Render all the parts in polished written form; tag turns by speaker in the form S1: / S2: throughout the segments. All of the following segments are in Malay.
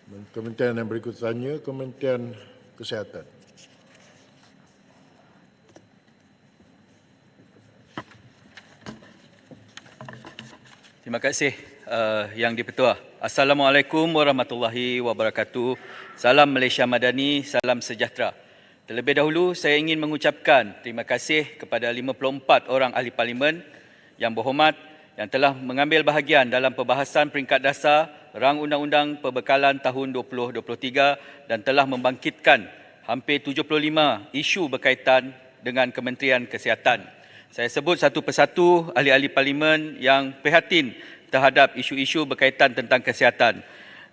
S1: Kementerian yang berikut selanjutnya, Kementerian Kesihatan.
S2: Terima kasih Yang di-Pertua. Assalamualaikum warahmatullahi wabarakatuh. Salam Malaysia Madani, salam sejahtera. Terlebih dahulu saya ingin mengucapkan terima kasih kepada 54 orang ahli parlimen yang berhormat yang telah mengambil bahagian dalam perbahasan peringkat dasar Rang Undang-Undang Perbekalan tahun 2023 dan telah membangkitkan hampir 75 isu berkaitan dengan Kementerian Kesihatan. Saya sebut satu persatu ahli-ahli parlimen yang prihatin terhadap isu-isu berkaitan tentang kesihatan.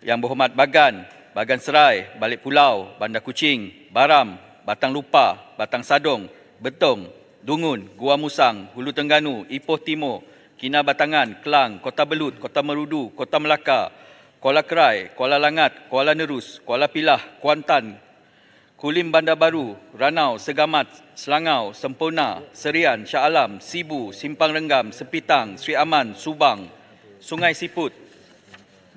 S2: Yang berhormat Bagan Serai, Balik Pulau, Bandar Kuching, Baram, Batang Lupa, Batang Sadong, Betong, Dungun, Gua Musang, Hulu Terengganu, Ipoh Timur, Kinabatangan, Kelang, Kota Belud, Kota Merudu, Kota Melaka, Kuala Kerai, Kuala Langat, Kuala Nerus, Kuala Pilah, Kuantan, Kulim Bandar Baru, Ranau, Segamat, Selangau, Sempurna, Serian, Shah Alam, Sibu, Simpang Renggam, Sepitang, Sri Aman, Subang, Sungai Siput,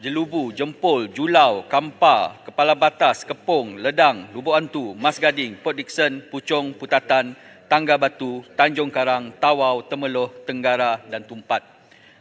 S2: Jelubu, Jempol, Julau, Kampar, Kepala Batas, Kepong, Ledang, Lubuk Antu, Mas Gading, Port Dickson, Puchong, Putatan, Tangga Batu, Tanjung Karang, Tawau, Temeloh, Tenggara dan Tumpat.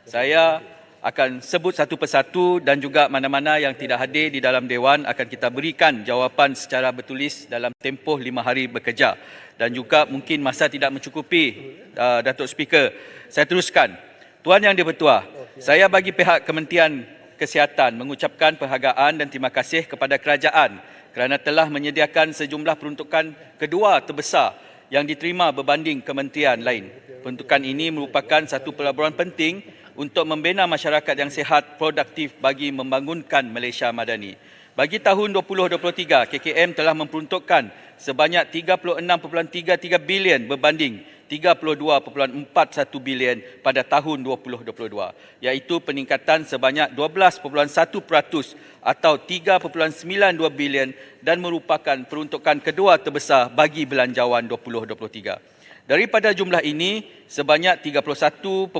S2: Saya akan sebut satu persatu dan juga mana-mana yang tidak hadir di dalam Dewan akan kita berikan jawapan secara bertulis dalam tempoh 5 hari bekerja. Dan juga mungkin masa tidak mencukupi, Datuk Speaker. Saya teruskan. Tuan Yang di-Pertua, saya bagi pihak Kementerian Kesihatan mengucapkan penghargaan dan terima kasih kepada kerajaan kerana telah menyediakan sejumlah peruntukan kedua terbesar yang diterima berbanding kementerian lain. Peruntukan ini merupakan satu pelaburan penting untuk membina masyarakat yang sihat, produktif bagi membangunkan Malaysia Madani. Bagi tahun 2023, KKM telah memperuntukkan sebanyak 36.33 bilion berbanding 32.41 bilion pada tahun 2022, iaitu peningkatan sebanyak 12.1% atau 3.92 bilion dan merupakan peruntukan kedua terbesar bagi belanjawan 2023. Daripada jumlah ini, sebanyak 31.5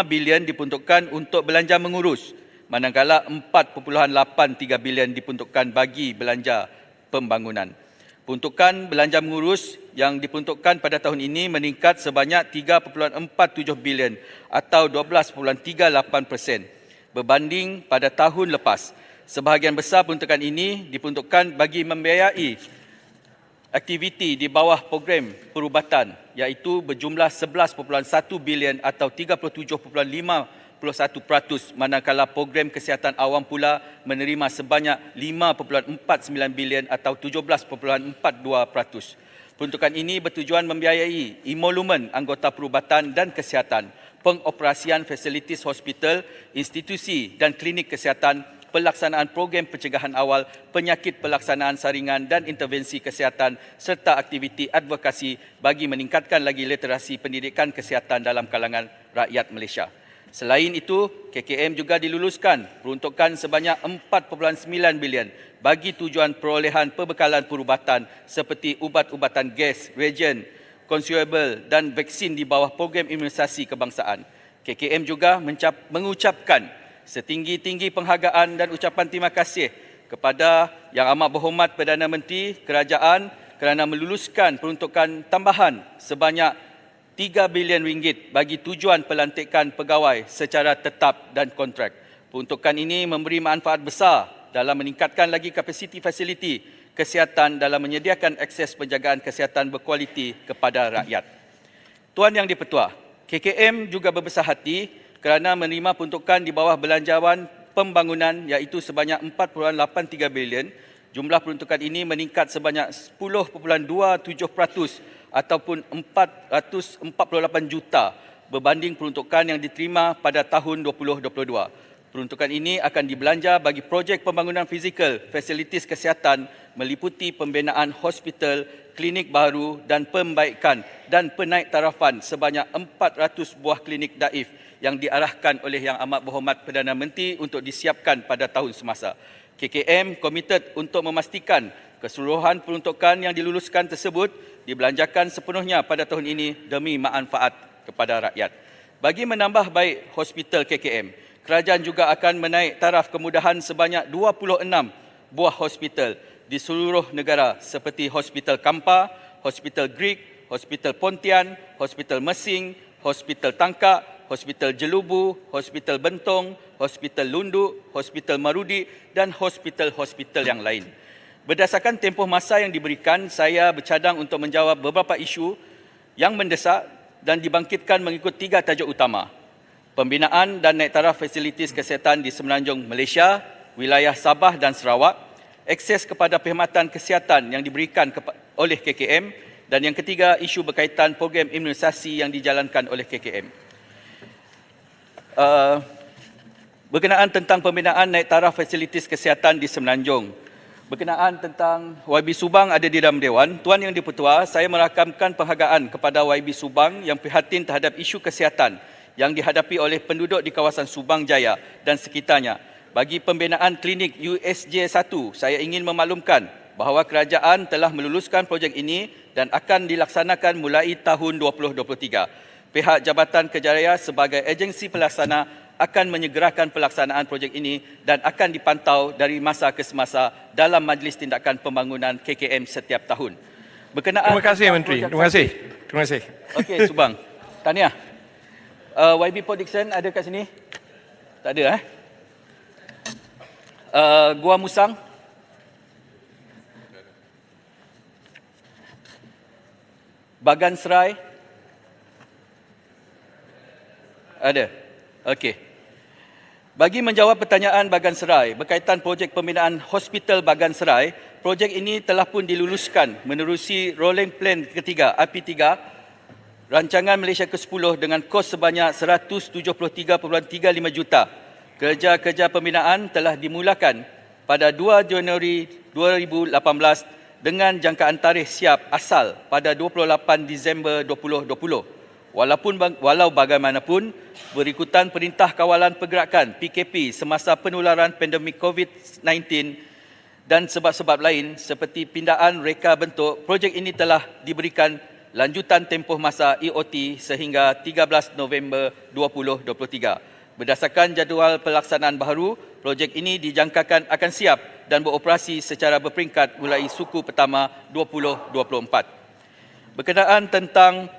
S2: bilion diperuntukkan untuk belanja mengurus, manakala 4.83 bilion diperuntukkan bagi belanja pembangunan. Peruntukan belanja mengurus yang diperuntukkan pada tahun ini meningkat sebanyak 3.47 bilion atau 12.38% berbanding pada tahun lepas. Sebahagian besar peruntukan ini diperuntukkan bagi membiayai aktiviti di bawah program perubatan iaitu berjumlah 11.1 bilion atau 37.51%, manakala program kesihatan awam pula menerima sebanyak 5.49 bilion atau 17.42%. Peruntukan ini bertujuan membiayai emolumen anggota perubatan dan kesihatan, pengoperasian fasilitis hospital, institusi dan klinik kesihatan, pelaksanaan program pencegahan awal, penyakit pelaksanaan saringan dan intervensi kesihatan serta aktiviti advokasi bagi meningkatkan lagi literasi pendidikan kesihatan dalam kalangan rakyat Malaysia. Selain itu, KKM juga diluluskan peruntukan sebanyak 4.9 bilion bagi tujuan perolehan perbekalan perubatan seperti ubat-ubatan gas, reagen, consumable dan vaksin di bawah program imunisasi kebangsaan. KKM juga mengucapkan setinggi-tinggi penghargaan dan ucapan terima kasih kepada Yang Amat Berhormat Perdana Menteri Kerajaan kerana meluluskan peruntukan tambahan sebanyak 3 bilion ringgit bagi tujuan pelantikan pegawai secara tetap dan kontrak. Peruntukan ini memberi manfaat besar dalam meningkatkan lagi kapasiti fasiliti kesihatan dalam menyediakan akses penjagaan kesihatan berkualiti kepada rakyat. Tuan Yang di-Pertua, KKM juga berbesar hati kerana menerima peruntukan di bawah belanjawan pembangunan iaitu sebanyak 4.83 bilion. Jumlah peruntukan ini meningkat sebanyak 10.27% ataupun 448 juta berbanding peruntukan yang diterima pada tahun 2022. Peruntukan ini akan dibelanja bagi projek pembangunan fizikal fasilitis kesihatan meliputi pembinaan hospital, klinik baru dan pembaikan dan penaiktarafan sebanyak 400 buah klinik daif yang diarahkan oleh Yang Amat Berhormat Perdana Menteri untuk disiapkan pada tahun semasa. KKM komited untuk memastikan keseluruhan peruntukan yang diluluskan tersebut dibelanjakan sepenuhnya pada tahun ini demi manfaat kepada rakyat. Bagi menambah baik hospital KKM, kerajaan juga akan menaik taraf kemudahan sebanyak 26 buah hospital di seluruh negara seperti Hospital Kampa, Hospital Greek, Hospital Pontian, Hospital Mesing, Hospital Tangkak, Hospital Jelubu, Hospital Bentong, Hospital Lunduk, Hospital Marudi dan hospital-hospital yang lain. Berdasarkan tempoh masa yang diberikan, saya bercadang untuk menjawab beberapa isu yang mendesak dan dibangkitkan mengikut 3 tajuk utama. Pembinaan dan naik taraf fasilitis kesihatan di Semenanjung Malaysia, wilayah Sabah dan Sarawak, akses kepada perkhidmatan kesihatan yang diberikan oleh KKM, dan yang ketiga, isu berkaitan program imunisasi yang dijalankan oleh KKM. Berkenaan tentang pembinaan naik taraf fasilitis kesihatan di Semenanjung. Berkenaan tentang YB Subang ada di dalam Dewan, Tuan Yang di-Pertua, saya merakamkan penghargaan kepada YB Subang yang prihatin terhadap isu kesihatan yang dihadapi oleh penduduk di kawasan Subang Jaya dan sekitarnya. Bagi pembinaan klinik USJ1, saya ingin memaklumkan bahawa kerajaan telah meluluskan projek ini dan akan dilaksanakan mulai tahun 2023. Pihak Jabatan Kerjaya sebagai agensi pelaksana akan menyegerakan pelaksanaan projek ini dan akan dipantau dari masa ke semasa dalam Majlis Tindakan Pembangunan KKM setiap tahun. Berkenaan
S3: Terima kasih Menteri. Terima kasih. Terima kasih.
S2: Okey, Subang. Tahniah. YB Port Dickson ada kat sini? Tak ada Gua Musang? Bagan Serai? Ada. Okey. Bagi menjawab pertanyaan Bagan Serai berkaitan projek pembinaan Hospital Bagan Serai, projek ini telah pun diluluskan menerusi Rolling Plan ketiga RP3 Rancangan Malaysia ke-10 dengan kos sebanyak 173.35 juta. Kerja-kerja pembinaan telah dimulakan pada 2 Januari 2018 dengan jangkaan tarikh siap asal pada 28 Disember 2020. Walau bagaimanapun, berikutan Perintah Kawalan Pergerakan PKP semasa penularan pandemik COVID-19 dan sebab-sebab lain seperti pindaan reka bentuk, projek ini telah diberikan lanjutan tempoh masa EOT sehingga 13 November 2023. Berdasarkan jadual pelaksanaan baharu, projek ini dijangkakan akan siap dan beroperasi secara berperingkat mulai suku pertama 2024. Berkenaan tentang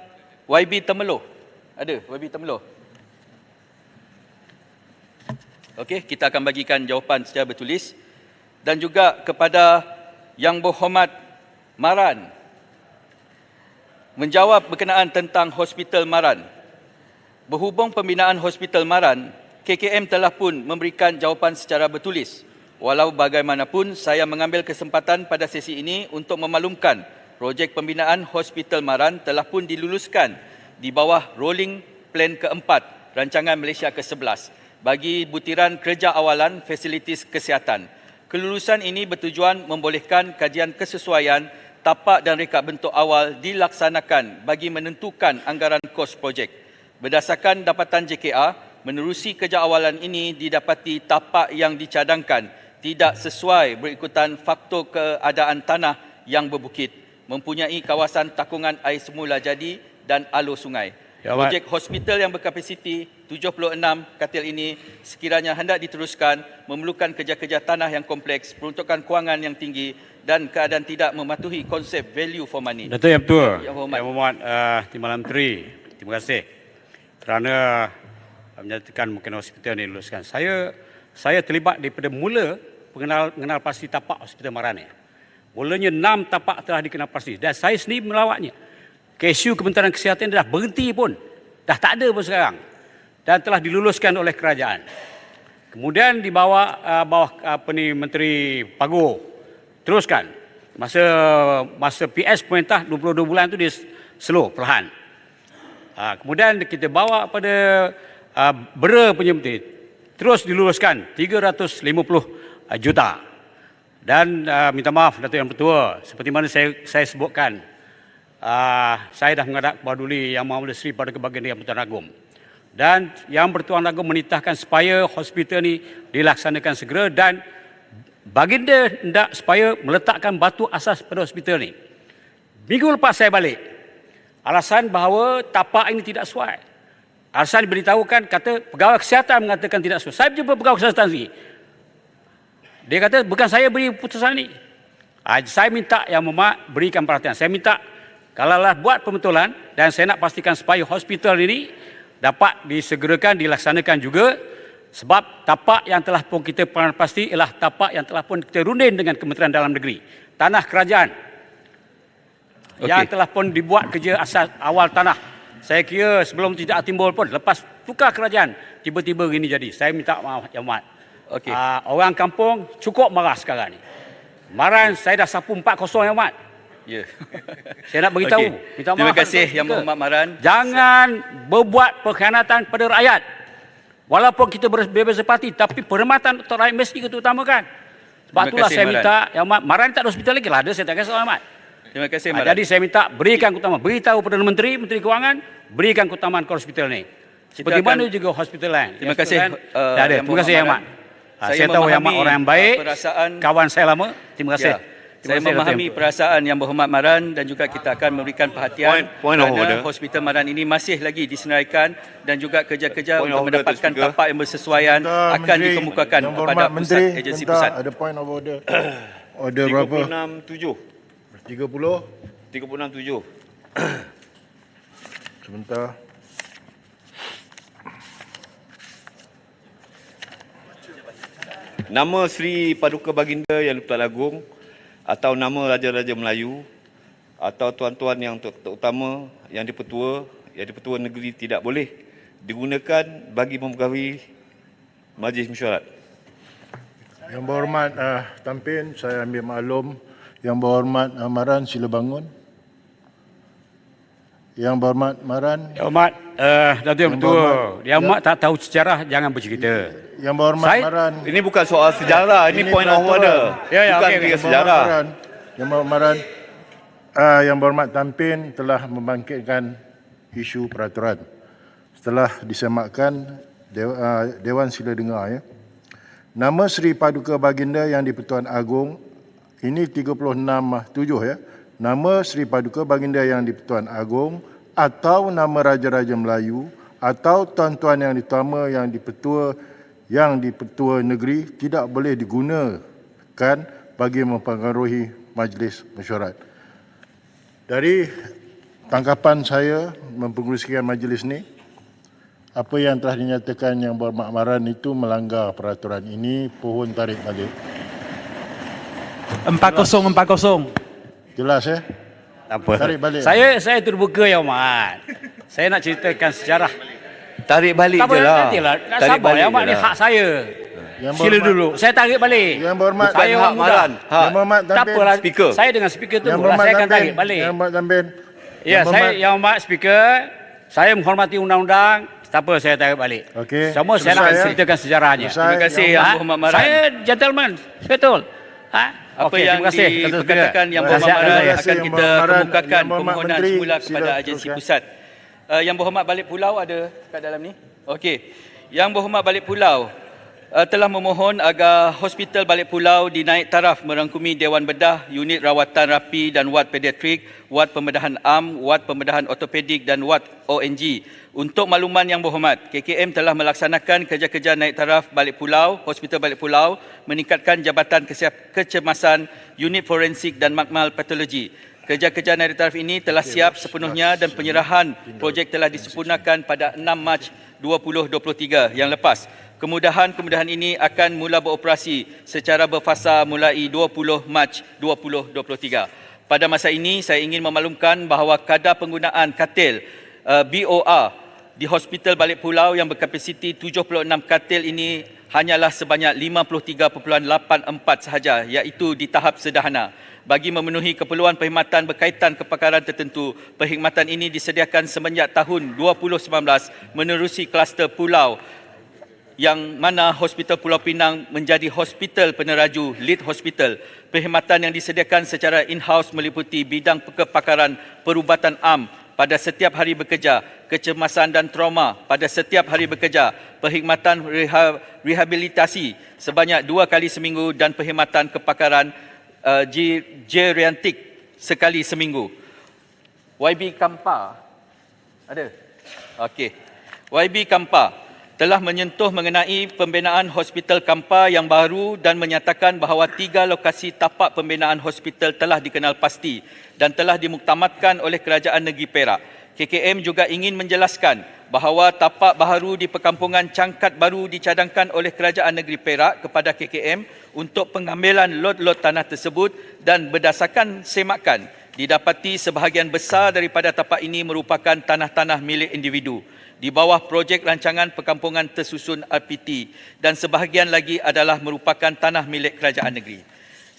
S2: YB Temeloh. Ada YB Temeloh? Okey, kita akan bagikan jawapan secara bertulis. Dan juga kepada Yang Berhormat Maran. Menjawab berkenaan tentang Hospital Maran. Berhubung pembinaan Hospital Maran, KKM telah pun memberikan jawapan secara bertulis. Walau bagaimanapun, saya mengambil kesempatan pada sesi ini untuk memaklumkan projek pembinaan Hospital Maran telah pun diluluskan di bawah Rolling Plan keempat Rancangan Malaysia ke-11 bagi butiran kerja awalan fasilitis kesihatan. Kelulusan ini bertujuan membolehkan kajian kesesuaian tapak dan reka bentuk awal dilaksanakan bagi menentukan anggaran kos projek. Berdasarkan dapatan JKR, menerusi kerja awalan ini didapati tapak yang dicadangkan tidak sesuai berikutan faktor keadaan tanah yang berbukit, mempunyai kawasan takungan air semula jadi dan alur sungai. Projek hospital yang berkapasiti 76 katil ini sekiranya hendak diteruskan memerlukan kerja-kerja tanah yang kompleks, peruntukan kewangan yang tinggi dan keadaan tidak mematuhi konsep value for money.
S3: Datuk Yang Bertua,
S2: Yang Berhormat.
S3: Yang Berhormat Timbalan Menteri, terima kasih kerana menyatakan mungkin hospital ini diluluskan. Saya terlibat daripada mula mengenal pasti tapak Hospital Maran ni. Mulanya 6 tapak telah dikenal pasti dan saya sendiri melawatnya. Kesu Kementerian Kesihatan dah berhenti pun. Dah tak ada pun sekarang. Dan telah diluluskan oleh kerajaan. Kemudian dibawa bawah Menteri Pagu. Teruskan. Masa PS pemerintah 22 bulan tu dia slow, perlahan. Kemudian kita bawa pada Bera punya menteri. Terus diluluskan 350 juta. Dan minta maaf Datuk Yang Bertua, seperti mana saya sebutkan, saya dah menghadap kepada Duli Yang Maha Sri pada kebahagiaan Yang Bertuan Agong. Dan Yang Bertuan Agong menitahkan supaya hospital ni dilaksanakan segera dan baginda hendak supaya meletakkan batu asas pada hospital ni. Minggu lepas saya balik, alasan bahawa tapak ini tidak sesuai. Alasan diberitahukan, kata pegawai kesihatan mengatakan tidak sesuai. Saya berjumpa pegawai kesihatan sendiri. Dia kata bukan saya beri putusan ini. Saya minta Yang Berhormat berikan perhatian. Saya minta kalaulah buat pembetulan dan saya nak pastikan supaya hospital ini dapat disegerakan, dilaksanakan juga, sebab tapak yang telah pun kita pasti ialah tapak yang telah pun kita runding dengan Kementerian Dalam Negeri. Tanah kerajaan yang telah pun dibuat kerja asas awal tanah. Saya kira sebelum tidak timbul pun, lepas tukar kerajaan, tiba-tiba gini jadi. Saya minta maaf Yang Berhormat. Orang kampung cukup marah sekarang ni. Kemarin saya dah sapu 4-0 Yang Berhormat.
S2: Ya.
S3: Saya nak beritahu. Minta
S2: Terima
S3: maaf
S2: kasih Yang Berhormat Maran.
S3: Jangan berbuat pengkhianatan pada rakyat. Walaupun kita berbeza parti, tapi perkhidmatan untuk rakyat mesti kita utamakan. Sebab
S2: Terima
S3: itulah
S2: kasih,
S3: saya
S2: Maran.
S3: minta Yang Berhormat, Maran tak ada hospital lagi lah. Ada, saya tak kisah Yang Berhormat.
S2: Terima kasih Maran.
S3: Jadi saya minta berikan keutamaan. Beritahu Perdana Menteri, Menteri Kewangan, berikan keutamaan ke hospital ni. Seperti mana juga hospital lain.
S2: Terima kasih,
S3: Dah ada. Terima kasih Yang Berhormat. Saya tahu Yang Berhormat orang yang baik, kawan saya lama. Terima kasih.
S2: Saya memahami perasaan Yang Berhormat Maran dan juga kita akan memberikan perhatian
S4: Point of order.
S2: kerana Hospital Maran ini masih lagi disenaraikan dan juga kerja-kerja
S4: Point
S2: untuk
S4: of order,
S2: mendapatkan
S4: Speaker.
S2: tapak yang bersesuaian
S1: Minta
S2: akan
S1: Menteri-
S2: dikemukakan
S1: Yang
S2: kepada
S1: Berhormat
S2: pusat
S1: Menteri,
S2: agensi
S1: minta
S2: pusat.
S1: ada point of order. Order berapa?
S4: 36-7.
S1: 30.
S4: 36-7.
S1: Sebentar.
S4: Nama Sri Paduka Baginda Yang di-Pertuan Agong atau nama Raja-Raja Melayu atau tuan-tuan yang terutama yang di-Pertua Negeri tidak boleh digunakan bagi mempengaruhi Majlis Mesyuarat.
S1: Yang Berhormat Tampin, saya ambil maklum. Yang Berhormat Maran, sila bangun. Yang Berhormat Maran,
S3: Yang Berhormat, Datuk Yang Pertua,
S1: Berhormat-
S3: Yang Berhormat tak tahu sejarah, jangan bercerita.
S1: Yang Berhormat
S3: Saya-
S1: Maran.
S4: Ini bukan soal sejarah, ini point of
S1: peraturan.
S4: order.
S3: Ya, ya,
S4: Bukan
S3: okey,
S4: kira
S3: okey.
S4: sejarah.
S1: Yang Berhormat Maran, Yang Berhormat Tampin telah membangkitkan isu peraturan. Setelah disemakkan, Dewan sila dengar ya. Nama Seri Paduka Baginda Yang di-Pertuan Agong, ini 36-7 ya. Nama Seri Paduka Baginda Yang di-Pertuan Agong atau nama Raja-Raja Melayu atau tuan-tuan yang ditama yang di-Pertua Negeri tidak boleh digunakan bagi mempengaruhi Majlis Mesyuarat. Dari tangkapan saya mempengerusikan majlis ni, apa yang telah dinyatakan Yang Berhormat Maran itu melanggar peraturan ini, pohon tarik balik.
S5: 40-40.
S1: Jelas ya?
S3: Tak apa.
S1: Tarik balik.
S3: Saya terbuka Yang Berhormat. Saya nak ceritakan sejarah.
S4: Tarik balik
S3: Tak apa,
S4: je lah.
S3: nantilah. Nak
S4: Tarik
S3: sabar, Yang Berhormat
S4: je
S3: ni
S4: lah.
S3: hak saya.
S1: Yang
S3: Sila
S1: Berhormat-
S3: dulu. Saya tarik balik.
S1: Yang Berhormat-
S3: Saya
S4: Bukan
S3: orang
S4: hak
S3: muda.
S4: Maran.
S1: Yang Berhormat
S3: Tak
S1: Tampin.
S3: apalah.
S4: Speaker.
S3: Saya dengan speaker tu
S1: Yang
S3: lah.
S1: Berhormat
S3: Saya akan
S1: Tampin.
S3: tarik balik.
S1: Yang Berhormat Tampin.
S3: Ya, saya Yang Berhormat speaker. Saya menghormati undang-undang. Tak apa, saya tarik balik.
S1: Okey.
S3: Semua saya nak
S1: Selesai, ya?
S3: ceritakan sejarahnya.
S1: Selesai.
S2: Terima kasih
S1: Yang-
S2: Yang
S3: Ha?
S2: Berhormat Maran.
S3: Saya gentleman. Betul. Ha?
S2: Apa
S3: Okey,
S2: yang
S3: terima kasih, Datuk Speaker.
S2: diperkatakan Yang
S3: Terima
S2: Berhormat
S3: kasih,
S2: Maran
S3: saya.
S2: akan
S1: Yang
S2: kita
S1: Berhormat Maran,
S2: kemukakan
S1: Yang Berhormat
S2: permohonan
S1: Menteri,
S2: semula
S1: sila
S2: kepada agensi
S1: teruskan.
S2: pusat. Yang Berhormat Balik Pulau ada kat dalam ni? Okey. Yang Berhormat Balik Pulau telah memohon agar Hospital Balik Pulau dinaik taraf merangkumi Dewan Bedah, Unit Rawatan Rapi dan Wad Pediatrik, Wad Pembedahan Am, Wad Pembedahan Ortopedik dan Wad ONG. Untuk makluman Yang Berhormat, KKM telah melaksanakan kerja-kerja naik taraf Balik Pulau, Hospital Balik Pulau, meningkatkan Jabatan Kecemasan, Unit Forensik dan Makmal Patologi. Kerja-kerja naik taraf ini telah siap sepenuhnya dan penyerahan projek telah disempurnakan pada 6 Mac 2023 yang lepas. Kemudahan-kemudahan ini akan mula beroperasi secara berfasa mulai 20 Mac 2023. Pada masa ini, saya ingin memaklumkan bahawa kadar penggunaan katil BOR di Hospital Balik Pulau yang berkapasiti 76 katil ini hanyalah sebanyak 53.84 sahaja, iaitu di tahap sederhana. Bagi memenuhi keperluan perkhidmatan berkaitan kepakaran tertentu, perkhidmatan ini disediakan semenjak tahun 2019 menerusi kluster pulau yang mana Hospital Pulau Pinang menjadi hospital peneraju lead hospital. Perkhidmatan yang disediakan secara in-house meliputi bidang kepakaran perubatan am pada setiap hari bekerja, kecemasan dan trauma pada setiap hari bekerja, perkhidmatan rehabilitasi sebanyak 2 kali seminggu dan perkhidmatan kepakaran geriatrik sekali seminggu. YB Kampa ada? Okey. YB Kampa telah menyentuh mengenai pembinaan hospital Kampa yang baru dan menyatakan bahawa 3 lokasi tapak pembinaan hospital telah dikenal pasti dan telah dimuktamadkan oleh Kerajaan Negeri Perak. KKM juga ingin menjelaskan bahawa tapak baharu di perkampungan Cangkat Baru dicadangkan oleh Kerajaan Negeri Perak kepada KKM untuk pengambilan lot-lot tanah tersebut dan berdasarkan semakan didapati sebahagian besar daripada tapak ini merupakan tanah-tanah milik individu di bawah projek rancangan perkampungan tersusun RPT dan sebahagian lagi adalah merupakan tanah milik kerajaan negeri.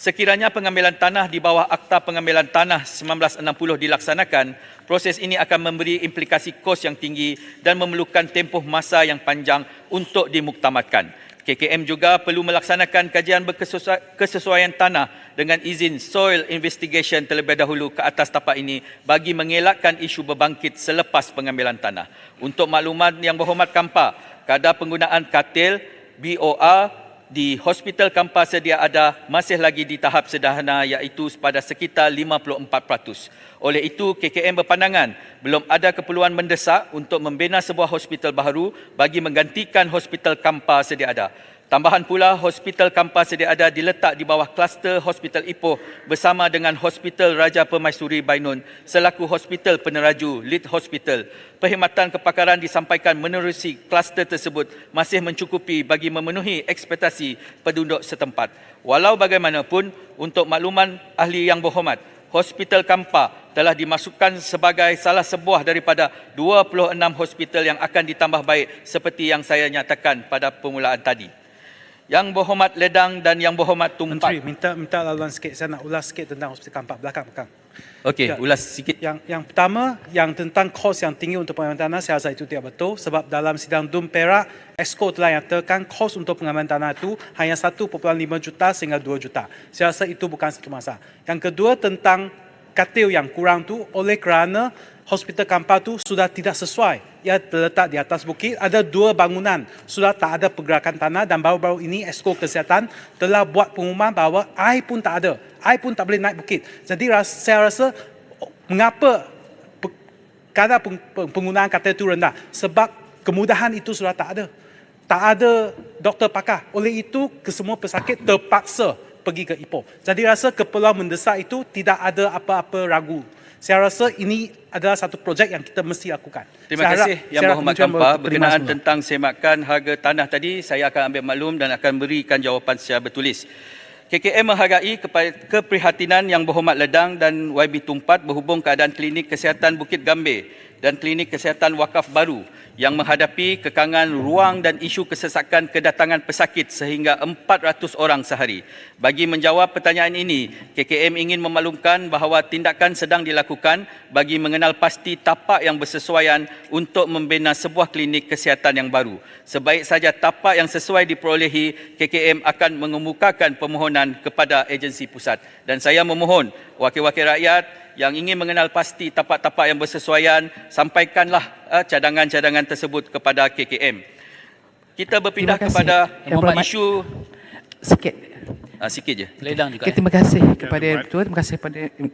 S2: Sekiranya pengambilan tanah di bawah Akta Pengambilan Tanah 1960 dilaksanakan, proses ini akan memberi implikasi kos yang tinggi dan memerlukan tempoh masa yang panjang untuk dimuktamadkan. KKM juga perlu melaksanakan kajian berkesesuaian tanah dengan izin soil investigation terlebih dahulu ke atas tapak ini bagi mengelakkan isu berbangkit selepas pengambilan tanah. Untuk makluman Yang Berhormat Kampa, kadar penggunaan katil BOR di Hospital Kampa sedia ada masih lagi di tahap sederhana iaitu pada sekitar 54%. Oleh itu, KKM berpandangan belum ada keperluan mendesak untuk membina sebuah hospital baru bagi menggantikan Hospital Kampa sedia ada. Tambahan pula, Hospital Kampa sedia ada diletak di bawah kluster Hospital Ipoh bersama dengan Hospital Raja Permaisuri Bainun selaku Hospital Peneraju Lead Hospital. Perkhidmatan kepakaran disampaikan menerusi kluster tersebut masih mencukupi bagi memenuhi ekspektasi penduduk setempat. Walau bagaimanapun, untuk makluman ahli yang berhormat, Hospital Kampa telah dimasukkan sebagai salah sebuah daripada 26 hospital yang akan ditambah baik seperti yang saya nyatakan pada permulaan tadi. Yang Berhormat Ledang dan Yang Berhormat Tumpat.
S5: Menteri, minta laluan sikit. Saya nak ulas sikit tentang Hospital Kampa. Belakang.
S2: Okey, ulas sikit.
S5: Yang pertama, yang tentang kos yang tinggi untuk pengambilan tanah, saya rasa itu tidak betul. Sebab dalam sidang DUM Perak, Exco telah nyatakan kos untuk pengambilan tanah itu hanya 1.5 juta sehingga 2 juta. Saya rasa itu bukan satu masalah. Yang kedua, tentang katil yang kurang tu oleh kerana Hospital Kampa tu sudah tidak sesuai. Ia terletak di atas bukit, ada 2 bangunan, sudah tak ada pergerakan tanah dan baru-baru ini Exco Kesihatan telah buat pengumuman bahawa air pun tak ada. Air pun tak boleh naik bukit. Jadi saya rasa mengapa kadar penggunaan katil itu rendah? Sebab kemudahan itu sudah tak ada. Tak ada doktor pakar. Oleh itu, kesemua pesakit terpaksa pergi ke Ipoh. Jadi rasa keperluan mendesak itu tidak ada apa-apa ragu. Saya rasa ini adalah satu projek yang kita mesti lakukan.
S2: Terima kasih Yang Berhormat Kampa. Berkenaan tentang semakan harga tanah tadi, saya akan ambil maklum dan akan berikan jawapan secara bertulis. KKM menghargai keprihatinan Yang Berhormat Ledang dan YB Tumpat berhubung keadaan klinik kesihatan Bukit Gambir dan klinik kesihatan wakaf baru yang menghadapi kekangan ruang dan isu kesesakan kedatangan pesakit sehingga 400 orang sehari. Bagi menjawab pertanyaan ini, KKM ingin memaklumkan bahawa tindakan sedang dilakukan bagi mengenal pasti tapak yang bersesuaian untuk membina sebuah klinik kesihatan yang baru. Sebaik saja tapak yang sesuai diperolehi, KKM akan mengemukakan permohonan kepada agensi pusat. Dan saya memohon wakil-wakil rakyat yang ingin mengenal pasti tapak-tapak yang bersesuaian, sampaikanlah cadangan-cadangan tersebut kepada KKM. Kita berpindah kepada isu
S6: sikit.
S2: Sikit je.
S6: Ledang juga. Okay, terima kasih kepada Ketua, terima kasih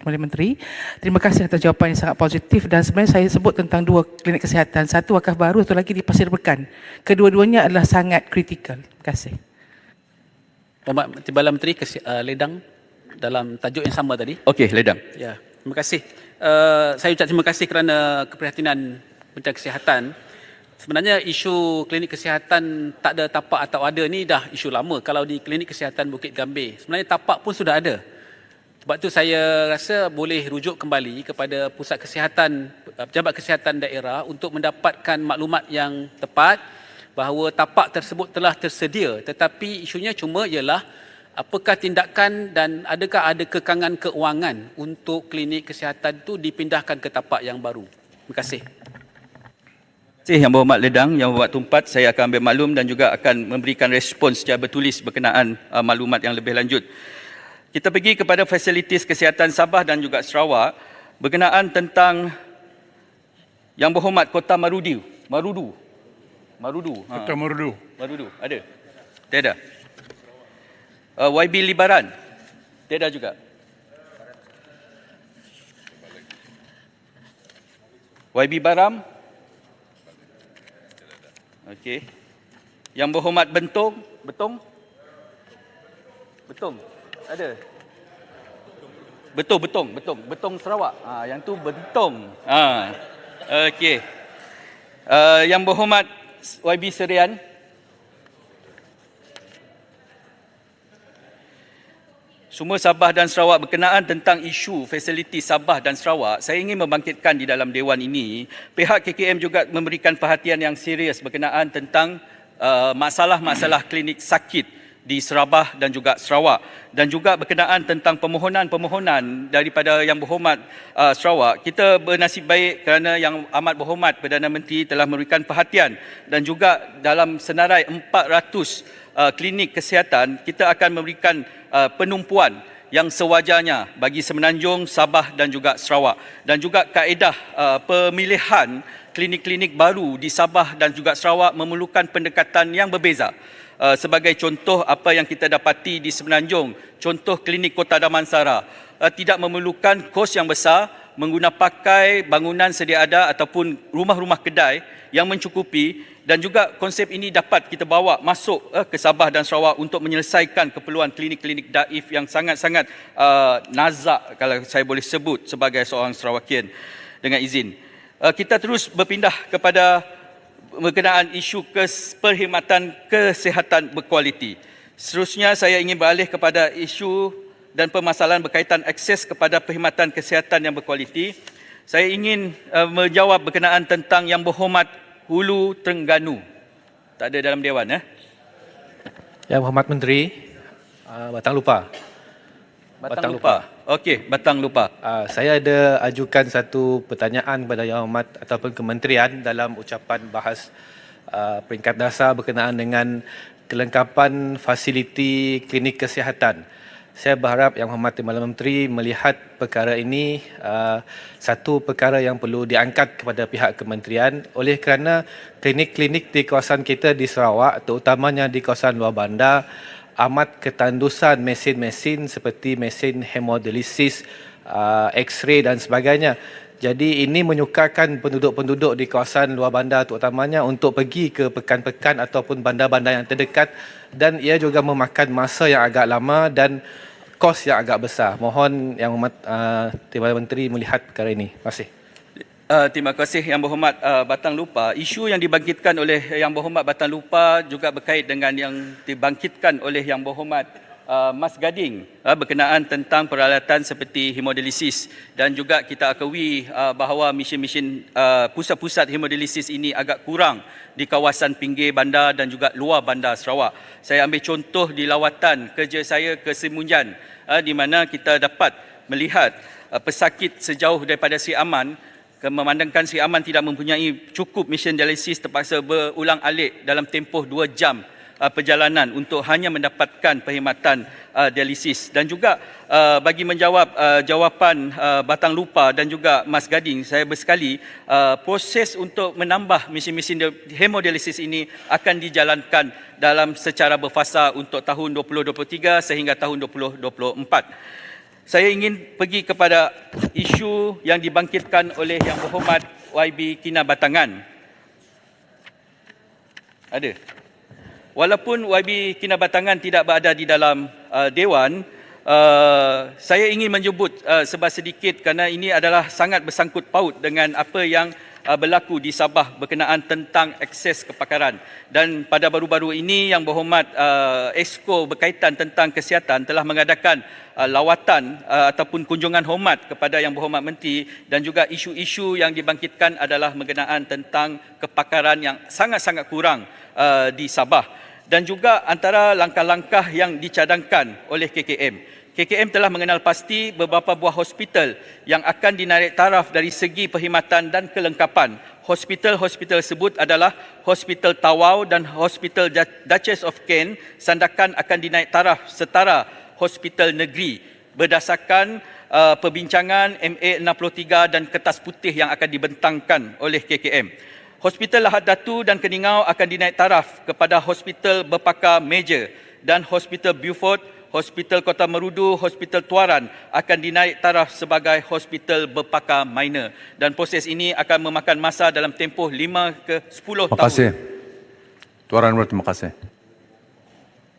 S6: kepada Menteri. Terima kasih atas jawapan yang sangat positif dan sebenarnya saya sebut tentang 2 klinik kesihatan. Satu wakaf baru, satu lagi di Pasir Berkan. Kedua-duanya adalah sangat kritikal. Terima kasih.
S7: Timbalan Menteri Ledang dalam tajuk yang sama tadi.
S2: Okey, Ledang.
S7: Ya, terima kasih. Saya ucap terima kasih kerana keprihatinan Menteri Kesihatan. Sebenarnya isu klinik kesihatan tak ada tapak atau ada ni dah isu lama. Kalau di klinik kesihatan Bukit Gambir, sebenarnya tapak pun sudah ada. Sebab tu saya rasa boleh rujuk kembali kepada Pusat Kesihatan, Pejabat Kesihatan Daerah untuk mendapatkan maklumat yang tepat bahawa tapak tersebut telah tersedia. Tetapi isunya cuma ialah apakah tindakan dan adakah ada kekangan keuangan untuk klinik kesihatan itu dipindahkan ke tapak yang baru. Terima kasih.
S2: Yang Berhormat Ledang, Yang Berhormat Tumpat, saya akan ambil maklum dan juga akan memberikan respons secara bertulis berkenaan maklumat yang lebih lanjut. Kita pergi kepada fasilitis kesihatan Sabah dan juga Sarawak berkenaan tentang Yang Berhormat Kota Marudu.
S1: Kota Marudu.
S2: Marudu, ada? Tiada. YB Libaran, tiada juga. YB Baram, okey. Yang Berhormat Betong, ada. Betong Sarawak. Yang tu Bentong. Okey. Yang Berhormat YB Serian. Semua Sabah dan Sarawak berkenaan tentang isu fasiliti Sabah dan Sarawak, saya ingin membangkitkan di dalam Dewan ini, pihak KKM juga memberikan perhatian yang serius berkenaan tentang masalah-masalah klinik sakit di Sabah dan juga Sarawak, dan juga berkenaan tentang permohonan-permohonan daripada Yang Berhormat Sarawak. Kita bernasib baik kerana Yang Amat Berhormat Perdana Menteri telah memberikan perhatian, dan juga dalam senarai 400 klinik kesihatan, kita akan memberikan penumpuan yang sewajarnya bagi Semenanjung, Sabah dan juga Sarawak, dan juga kaedah pemilihan klinik-klinik baru di Sabah dan juga Sarawak memerlukan pendekatan yang berbeza. Sebagai contoh apa yang kita dapati di Semenanjung, contoh klinik Kota Damansara tidak memerlukan kos yang besar, menggunakan pakai bangunan sedia ada ataupun rumah-rumah kedai yang mencukupi, dan juga konsep ini dapat kita bawa masuk ke Sabah dan Sarawak untuk menyelesaikan keperluan klinik-klinik daif yang sangat-sangat nazak, kalau saya boleh sebut sebagai seorang Sarawakian dengan izin. Kita terus berpindah kepada berkenaan isu perkhidmatan kesihatan berkualiti. Seterusnya saya ingin beralih kepada isu dan permasalahan berkaitan akses kepada perkhidmatan kesihatan yang berkualiti. Saya ingin menjawab berkenaan tentang Yang Berhormat Hulu Terengganu. Tak ada dalam Dewan,
S8: Yang Berhormat Menteri, Batang Lupa.
S2: Batang Lupa. Okey, Batang Lupa.
S8: Saya ada ajukan satu pertanyaan kepada Yang Berhormat ataupun Kementerian dalam ucapan bahas peringkat dasar berkenaan dengan kelengkapan fasiliti klinik kesihatan. Saya berharap Yang Berhormat Timbalan Menteri melihat perkara ini satu perkara yang perlu diangkat kepada pihak kementerian, oleh kerana klinik-klinik di kawasan kita di Sarawak, terutamanya di kawasan luar bandar, amat ketandusan mesin-mesin seperti mesin hemodialisis, X-ray dan sebagainya. Jadi ini menyukarkan penduduk-penduduk di kawasan luar bandar terutamanya untuk pergi ke pekan-pekan ataupun bandar-bandar yang terdekat, dan ia juga memakan masa yang agak lama dan kos yang agak besar. Mohon Yang Berhormat Timbalan Menteri melihat perkara ini. Terima kasih.
S2: Terima kasih Yang Berhormat Batang Lupa. Isu yang dibangkitkan oleh Yang Berhormat Batang Lupa juga berkait dengan yang dibangkitkan oleh Yang Berhormat Mas Gading berkenaan tentang peralatan seperti hemodialisis, dan juga kita akui bahawa mesin-mesin pusat-pusat hemodialisis ini agak kurang di kawasan pinggir bandar dan juga luar bandar Sarawak. Saya ambil contoh di lawatan kerja saya ke Semunjan, di mana kita dapat melihat pesakit sejauh daripada Sri Aman, memandangkan Sri Aman tidak mempunyai cukup mesin dialisis, terpaksa berulang-alik dalam tempoh 2 jam perjalanan untuk hanya mendapatkan perkhidmatan dialisis. Dan juga bagi menjawab jawapan Batang Lupa dan juga Mas Gading, saya bersekali proses untuk menambah mesin-mesin hemodialisis ini akan dijalankan dalam secara berfasa untuk tahun 2023 sehingga tahun 2024. Saya ingin pergi kepada isu yang dibangkitkan oleh Yang Berhormat YB Kinabatangan. Ada. Walaupun YB Kinabatangan tidak berada di dalam Dewan, saya ingin menyebut sedikit kerana ini adalah sangat bersangkut paut dengan apa yang berlaku di Sabah berkenaan tentang akses kepakaran. Dan pada baru-baru ini Yang Berhormat Exco berkaitan tentang kesihatan telah mengadakan lawatan ataupun kunjungan hormat kepada Yang Berhormat Menteri, dan juga isu-isu yang dibangkitkan adalah berkenaan tentang kepakaran yang sangat-sangat kurang di Sabah. Dan juga antara langkah-langkah yang dicadangkan oleh KKM. KKM telah mengenal pasti beberapa buah hospital yang akan dinarik taraf dari segi perkhidmatan dan kelengkapan. Hospital-hospital tersebut adalah Hospital Tawau dan Hospital Duchess of Kent. Sandakan akan dinaik taraf setara hospital negeri berdasarkan perbincangan MA63 dan kertas putih yang akan dibentangkan oleh KKM. Hospital Lahad Datu dan Keningau akan dinaik taraf kepada Hospital Berpakar Major, dan Hospital Beaufort, Hospital Kota Merudu, Hospital Tuaran akan dinaik taraf sebagai Hospital Berpakar Minor, dan proses ini akan memakan masa dalam tempoh 5 ke 10 tahun.
S9: Terima kasih. Tuan Anwar, terima kasih.